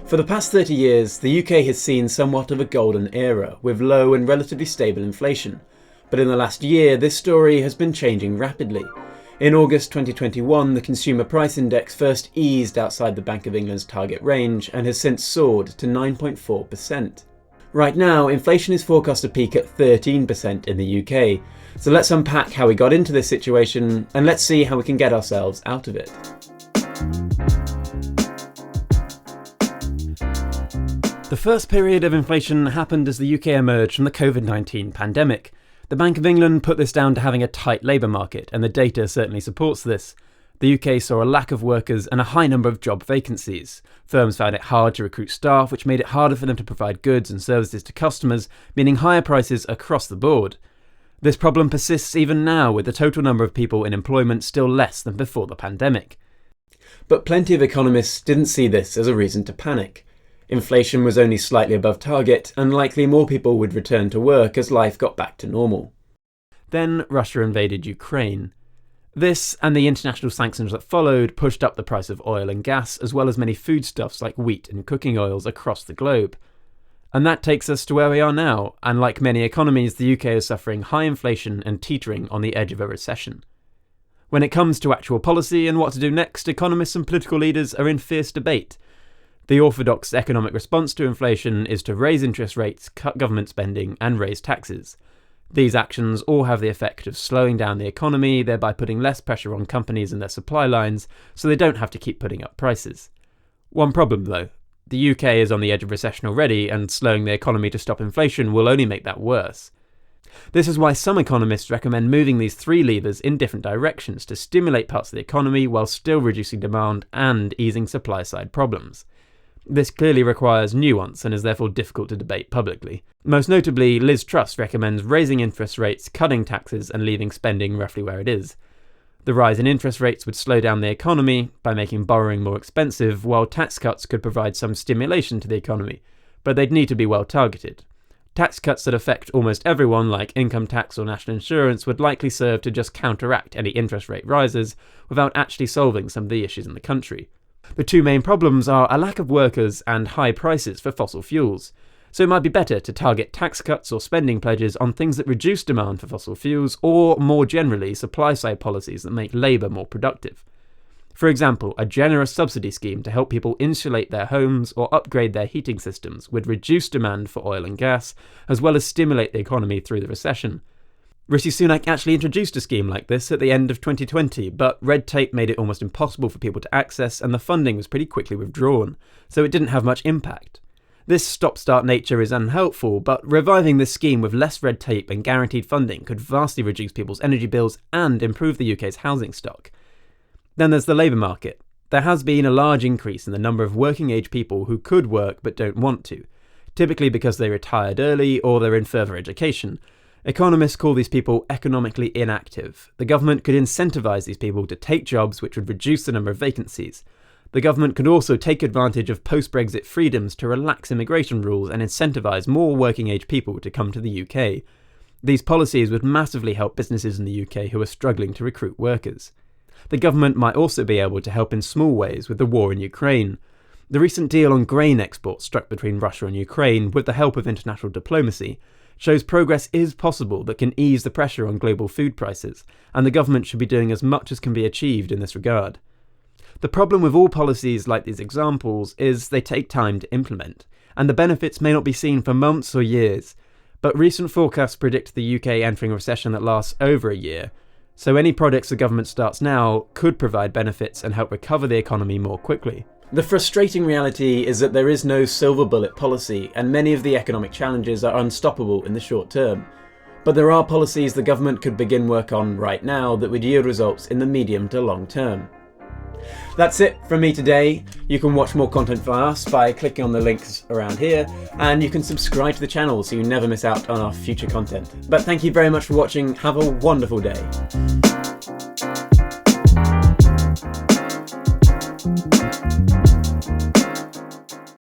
For the past 30 years, the UK has seen somewhat of a golden era, with low and relatively stable inflation. But in the last year, this story has been changing rapidly. In August 2021, the Consumer Price Index first eased outside the Bank of England's target range and has since soared to 9.4%. Right now, inflation is forecast to peak at 13% in the UK. So let's unpack how we got into this situation, and let's see how we can get ourselves out of it. The first period of inflation happened as the UK emerged from the COVID-19 pandemic. The Bank of England put this down to having a tight labour market, and the data certainly supports this. The UK saw a lack of workers and a high number of job vacancies. Firms found it hard to recruit staff, which made it harder for them to provide goods and services to customers, meaning higher prices across the board. This problem persists even now, with the total number of people in employment still less than before the pandemic. But plenty of economists didn't see this as a reason to panic. Inflation was only slightly above target, and likely more people would return to work as life got back to normal. Then Russia invaded Ukraine. This, and the international sanctions that followed, pushed up the price of oil and gas, as well as many foodstuffs like wheat and cooking oils across the globe. And that takes us to where we are now, and like many economies, the UK is suffering high inflation and teetering on the edge of a recession. When it comes to actual policy and what to do next, economists and political leaders are in fierce debate. The orthodox economic response to inflation is to raise interest rates, cut government spending, and raise taxes. These actions all have the effect of slowing down the economy, thereby putting less pressure on companies and their supply lines, so they don't have to keep putting up prices. One problem though, the UK is on the edge of recession already, and slowing the economy to stop inflation will only make that worse. This is why some economists recommend moving these three levers in different directions to stimulate parts of the economy while still reducing demand and easing supply-side problems. This clearly requires nuance and is therefore difficult to debate publicly. Most notably, Liz Truss recommends raising interest rates, cutting taxes, and leaving spending roughly where it is. The rise in interest rates would slow down the economy by making borrowing more expensive, while tax cuts could provide some stimulation to the economy, but they'd need to be well targeted. Tax cuts that affect almost everyone, like income tax or national insurance, would likely serve to just counteract any interest rate rises without actually solving some of the issues in the country. The two main problems are a lack of workers and high prices for fossil fuels, so it might be better to target tax cuts or spending pledges on things that reduce demand for fossil fuels, or more generally supply-side policies that make labour more productive. For example, a generous subsidy scheme to help people insulate their homes or upgrade their heating systems would reduce demand for oil and gas, as well as stimulate the economy through the recession. Rishi Sunak actually introduced a scheme like this at the end of 2020, but red tape made it almost impossible for people to access, and the funding was pretty quickly withdrawn, so it didn't have much impact. This stop-start nature is unhelpful, but reviving this scheme with less red tape and guaranteed funding could vastly reduce people's energy bills and improve the UK's housing stock. Then there's the labour market. There has been a large increase in the number of working-age people who could work but don't want to, typically because they retired early or they're in further education. Economists call these people economically inactive. The government could incentivise these people to take jobs, which would reduce the number of vacancies. The government could also take advantage of post-Brexit freedoms to relax immigration rules and incentivise more working-age people to come to the UK. These policies would massively help businesses in the UK who are struggling to recruit workers. The government might also be able to help in small ways with the war in Ukraine. The recent deal on grain exports struck between Russia and Ukraine, with the help of international diplomacy, shows progress is possible that can ease the pressure on global food prices, and the government should be doing as much as can be achieved in this regard. The problem with all policies like these examples is they take time to implement, and the benefits may not be seen for months or years, but recent forecasts predict the UK entering a recession that lasts over a year, so any projects the government starts now could provide benefits and help recover the economy more quickly. The frustrating reality is that there is no silver bullet policy, and many of the economic challenges are unstoppable in the short term. But there are policies the government could begin work on right now that would yield results in the medium to long term. That's it from me today. You can watch more content from us by clicking on the links around here, and you can subscribe to the channel so you never miss out on our future content. But thank you very much for watching. Have a wonderful day.